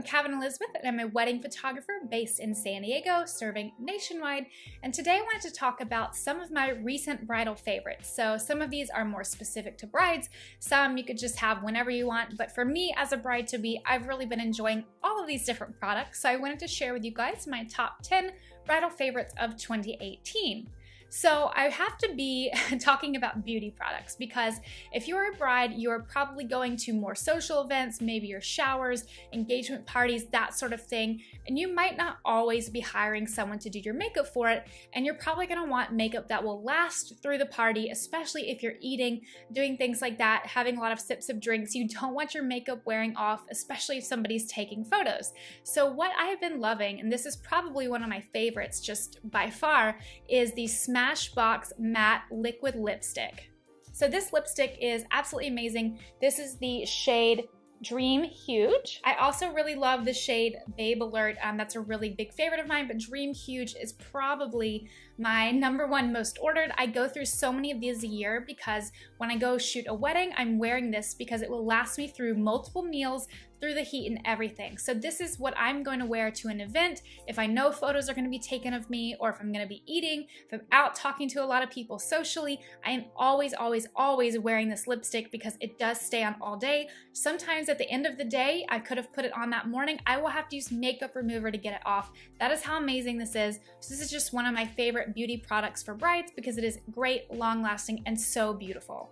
I'm Cavin Elizabeth and I'm a wedding photographer based in San Diego, serving nationwide. And today I wanted to talk about some of my recent bridal favorites. So some of these are more specific to brides, some you could just have whenever you want. But for me as a bride-to-be, I've really been enjoying all of these different products. So I wanted to share with you guys my top 10 bridal favorites of 2018. So I have to be talking about beauty products because if you're a bride, you're probably going to more social events, maybe your showers, engagement parties, that sort of thing. And you might not always be hiring someone to do your makeup for it. And you're probably gonna want makeup that will last through the party, especially if you're eating, doing things like that, having a lot of sips of drinks. You don't want your makeup wearing off, especially if somebody's taking photos. So what I have been loving, and this is probably one of my favorites just by far, is the Smashbox Matte Liquid Lipstick. So this lipstick is absolutely amazing. This is the shade Dream Huge. I also really love the shade Babe Alert. That's a really big favorite of mine, but Dream Huge is probably my #1 most ordered. I go through so many of these a year because when I go shoot a wedding, I'm wearing this because it will last me through multiple meals, through the heat and everything. So this is what I'm going to wear to an event if I know photos are going to be taken of me, or if I'm going to be eating, if I'm out talking to a lot of people socially. I am always wearing this lipstick because it does stay on all day. Sometimes at the end of the day, I could have put it on that morning. I will have to use makeup remover to get it off. That is how amazing this is. So this is just one of my favorite beauty products for brides because it is great, long lasting, and so beautiful.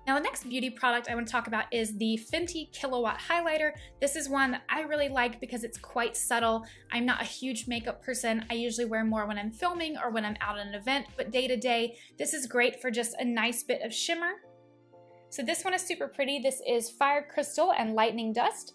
Now the next beauty product I want to talk about is the Fenty Kilowatt Highlighter. This is one that I really like because it's quite subtle. I'm not a huge makeup person. I usually wear more when I'm filming or when I'm out at an event, but day to day, this is great for just a nice bit of shimmer. So this one is super pretty. This is Fire Crystal and Lightning Dust.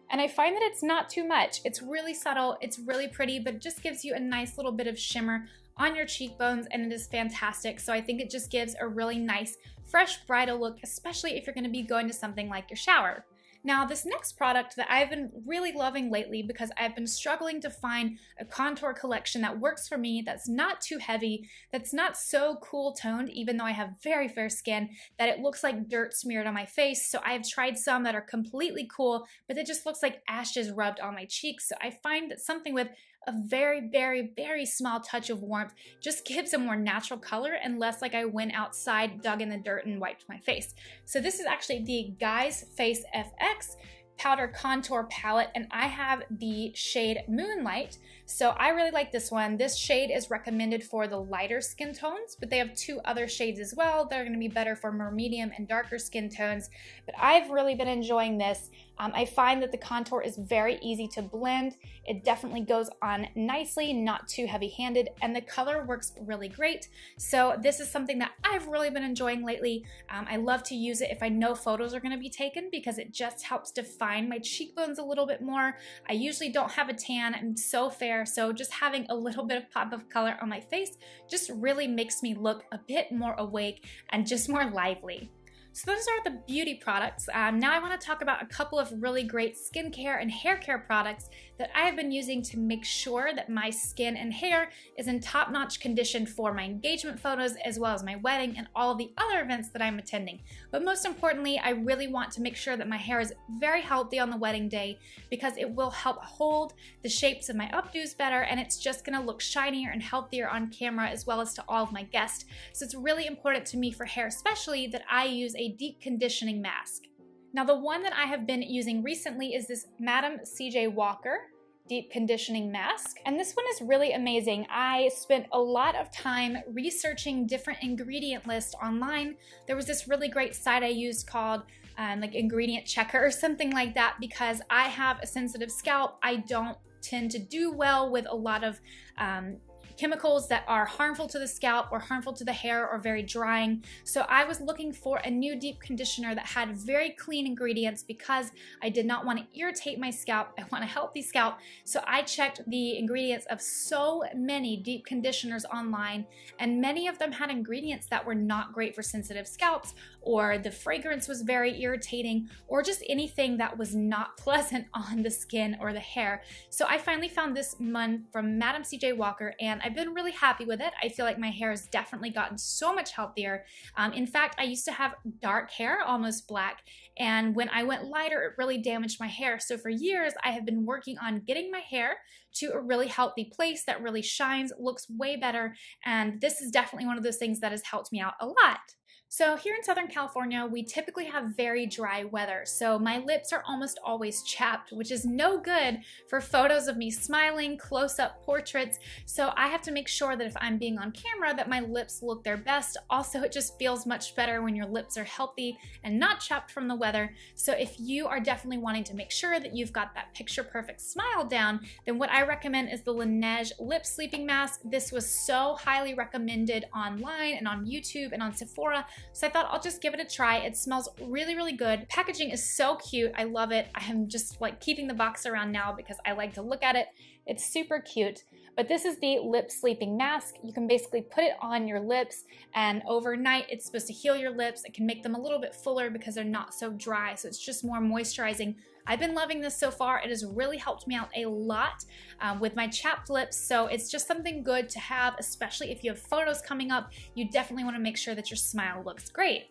And I find that it's not too much. It's really subtle, it's really pretty, but it just gives you a nice little bit of shimmer on your cheekbones, and it is fantastic. So I think it just gives a really nice, fresh bridal look, especially if you're gonna be going to something like your shower. Now, this next product that I've been really loving lately because I've been struggling to find a contour collection that works for me, that's not too heavy, that's not so cool toned, even though I have very fair skin, that it looks like dirt smeared on my face. So I've tried some that are completely cool, but it just looks like ashes rubbed on my cheeks. So I find that something with a very small touch of warmth just gives a more natural color and less like I went outside, dug in the dirt, and wiped my face. So this is actually the Guy's Face FX Powder Contour Palette, and I have the shade Moonlight. So I really like this one. This shade is recommended for the lighter skin tones, but they have 2 other shades as well. They're gonna be better for more medium and darker skin tones, but I've really been enjoying this. I find that the contour is very easy to blend. It definitely goes on nicely, not too heavy-handed, and the color works really great. So this is something that I've really been enjoying lately. I love to use it if I know photos are gonna be taken because it just helps define my cheekbones a little bit more. I usually don't have a tan, I'm so fair, so just having a little bit of pop of color on my face just really makes me look a bit more awake and just more lively. So those are the beauty products. Now I want to talk about a couple of really great skincare and hair care products that I have been using to make sure that my skin and hair is in top-notch condition for my engagement photos as well as my wedding and all of the other events that I'm attending. But most importantly, I really want to make sure that my hair is very healthy on the wedding day because it will help hold the shapes of my updos better, and it's just going to look shinier and healthier on camera as well as to all of my guests. So it's really important to me for hair especially that I use a deep conditioning mask. Now the one that I have been using recently is this Madam CJ Walker Deep Conditioning Mask, and this one is really amazing. I spent a lot of time researching different ingredient lists online. There was this really great site I used called like Ingredient Checker or something like that because I have a sensitive scalp. I don't tend to do well with a lot of chemicals that are harmful to the scalp or harmful to the hair or very drying. So I was looking for a new deep conditioner that had very clean ingredients because I did not want to irritate my scalp. I want a healthy scalp. So I checked the ingredients of so many deep conditioners online, and many of them had ingredients that were not great for sensitive scalps, or the fragrance was very irritating, or just anything that was not pleasant on the skin or the hair. So I finally found this one from Madam CJ Walker, and I've I've been really happy with it. I feel like my hair has definitely gotten so much healthier. In fact, I used to have dark hair, almost black, and when I went lighter, it really damaged my hair. So for years, I have been working on getting my hair to a really healthy place that really shines, looks way better, and this is definitely one of those things that has helped me out a lot. So here in Southern California, we typically have very dry weather, so my lips are almost always chapped, which is no good for photos of me smiling, close-up portraits, so I have to make sure that if I'm being on camera that my lips look their best. Also, it just feels much better when your lips are healthy and not chapped from the weather, so if you are definitely wanting to make sure that you've got that picture-perfect smile down, then what I recommend is the Laneige Lip Sleeping Mask. This was so highly recommended online and on YouTube and on Sephora, so I thought I'll just give it a try. It smells really, really good. Packaging is so cute. I love it. I am just like keeping the box around now because I like to look at it. It's super cute. But this is the lip sleeping mask. You can basically put it on your lips, and overnight it's supposed to heal your lips. It can make them a little bit fuller because they're not so dry, so it's just more moisturizing. I've been loving this so far. It has really helped me out a lot with my chapped lips, so it's just something good to have, especially if you have photos coming up. You definitely want to make sure that your smile looks great.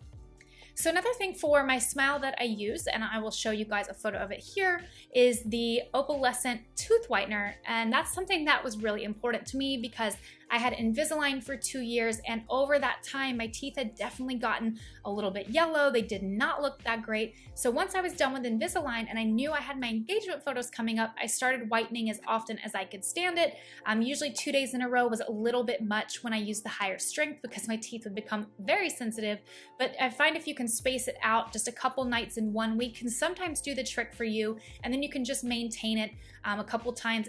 So another thing for my smile that I use, and I will show you guys a photo of it here, is the opalescent tooth whitener, and that's something that was really important to me because I had Invisalign for 2 years, and over that time my teeth had definitely gotten a little bit yellow. They did not look that great. So once I was done with Invisalign and I knew I had my engagement photos coming up, I started whitening as often as I could stand it. Usually 2 days in a row was a little bit much when I used the higher strength because my teeth would become very sensitive, but I find if you can space it out, just a couple nights in 1 week can sometimes do the trick for you, and then you can just maintain it a couple times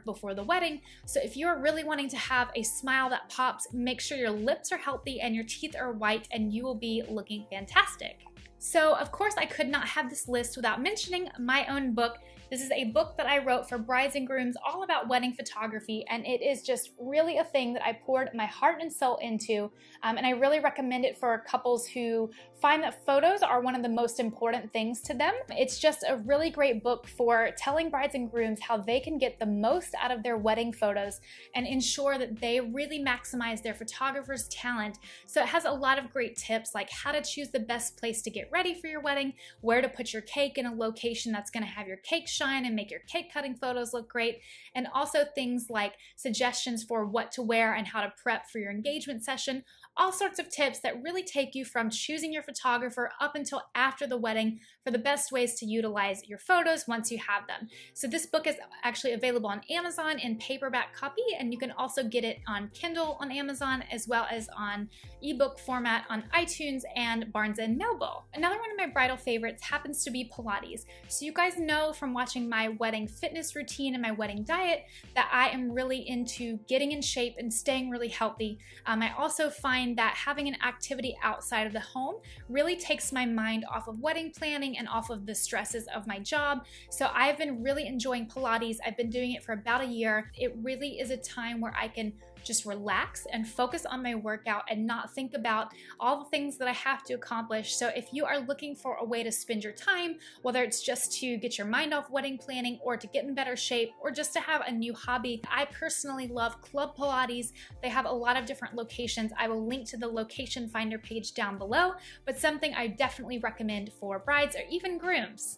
before the wedding. So if you're really wanting to have a smile that pops, make sure your lips are healthy and your teeth are white, and you will be looking fantastic. So of course I could not have this list without mentioning my own book. This is a book that I wrote for brides and grooms all about wedding photography, and it is just really a thing that I poured my heart and soul into, and I really recommend it for couples who find that photos are one of the most important things to them. It's just a really great book for telling brides and grooms how they can get the most out of their wedding photos and ensure that they really maximize their photographer's talent. So it has a lot of great tips like how to choose the best place to get ready for your wedding, where to put your cake in a location that's going to have your cake shine and make your cake cutting photos look great, and also things like suggestions for what to wear and how to prep for your engagement session. All sorts of tips that really take you from choosing your photographer up until after the wedding for the best ways to utilize your photos once you have them. So this book is actually available on Amazon in paperback copy, and you can also get it on Kindle on Amazon as well as on ebook format on iTunes and Barnes & Noble. Another one of my bridal favorites happens to be Pilates. So you guys know from watching my wedding fitness routine and my wedding diet that I am really into getting in shape and staying really healthy. I also find that having an activity outside of the home really takes my mind off of wedding planning and off of the stresses of my job. So I've been really enjoying Pilates. I've been doing it for about a year. It really is a time where I can just relax and focus on my workout and not think about all the things that I have to accomplish. So if you are looking for a way to spend your time, whether it's just to get your mind off wedding planning or to get in better shape or just to have a new hobby, I personally love Club Pilates. They have a lot of different locations. I will link to the location finder page down below, but something I definitely recommend for brides or even grooms.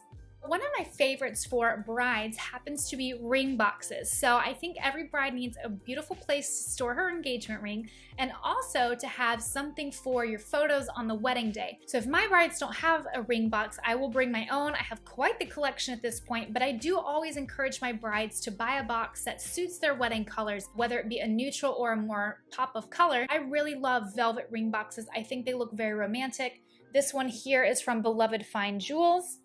One of my favorites for brides happens to be ring boxes. So I think every bride needs a beautiful place to store her engagement ring and also to have something for your photos on the wedding day. So if my brides don't have a ring box, I will bring my own. I have quite the collection at this point, but I do always encourage my brides to buy a box that suits their wedding colors, whether it be a neutral or a more pop of color. I really love velvet ring boxes. I think they look very romantic. This one here is from Beloved Fine Jewels,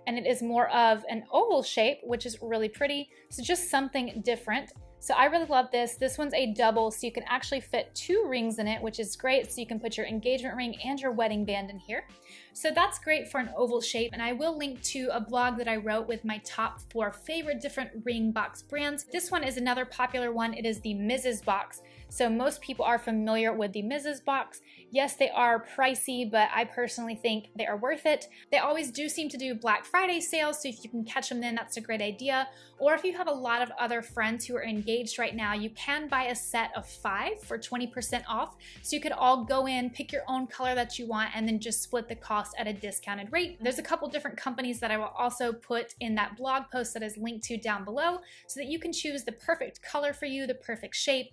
and it is more of an oval shape, which is really pretty. So just something different. So I really love this. This one's a double, so you can actually fit 2 rings in it, which is great. So you can put your engagement ring and your wedding band in here. So that's great for an oval shape. And I will link to a blog that I wrote with my top 4 favorite different ring box brands. This one is another popular one. It is the Mrs. Box. So most people are familiar with the Mrs. box. Yes, they are pricey, but I personally think they are worth it. They always do seem to do Black Friday sales, so if you can catch them then, that's a great idea. Or if you have a lot of other friends who are engaged right now, you can buy a set of 5 for 20% off. So you could all go in, pick your own color that you want, and then just split the cost at a discounted rate. There's a couple different companies that I will also put in that blog post that is linked to down below so that you can choose the perfect color for you, the perfect shape.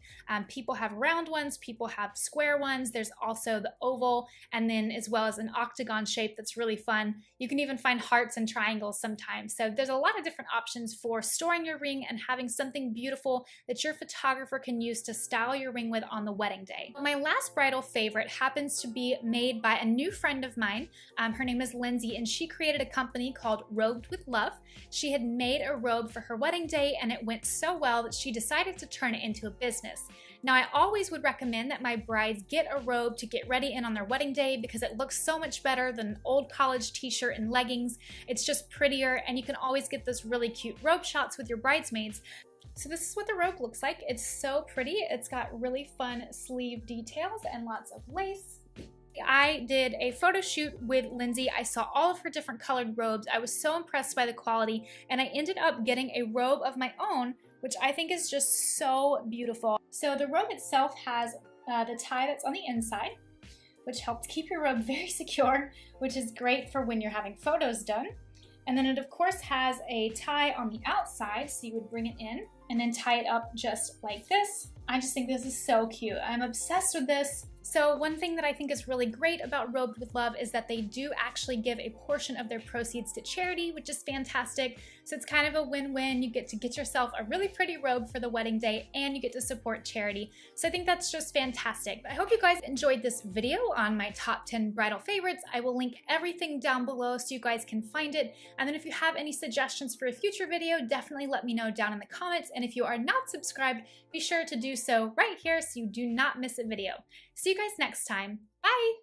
People have round ones, people have square ones. There's also the oval, and then as well as an octagon shape that's really fun. You can even find hearts and triangles sometimes. So there's a lot of different options for storing your ring and having something beautiful that your photographer can use to style your ring with on the wedding day. My last bridal favorite happens to be made by a new friend of mine. Her name is Lindsay, and she created a company called Robed with Love. She had made a robe for her wedding day, and it went so well that she decided to turn it into a business. Now, I always would recommend that my brides get a robe to get ready in on their wedding day because it looks so much better than an old college t-shirt and leggings. It's just prettier, and you can always get those really cute robe shots with your bridesmaids. So this is what the robe looks like. It's so pretty. It's got really fun sleeve details and lots of lace. I did a photo shoot with Lindsay. I saw all of her different colored robes. I was so impressed by the quality, and I ended up getting a robe of my own, which I think is just so beautiful. So the robe itself has the tie that's on the inside, which helps keep your robe very secure, which is great for when you're having photos done. And then it of course has a tie on the outside, so you would bring it in and then tie it up just like this. I just think this is so cute. I'm obsessed with this. So one thing that I think is really great about Robed with Love is that they do actually give a portion of their proceeds to charity, which is fantastic. So it's kind of a win-win. You get to get yourself a really pretty robe for the wedding day, and you get to support charity. So I think that's just fantastic. I hope you guys enjoyed this video on my top 10 bridal favorites. I will link everything down below so you guys can find it. And then if you have any suggestions for a future video, definitely let me know down in the comments. And if you are not subscribed, be sure to do so right here so you do not miss a video. See you guys next time. Bye!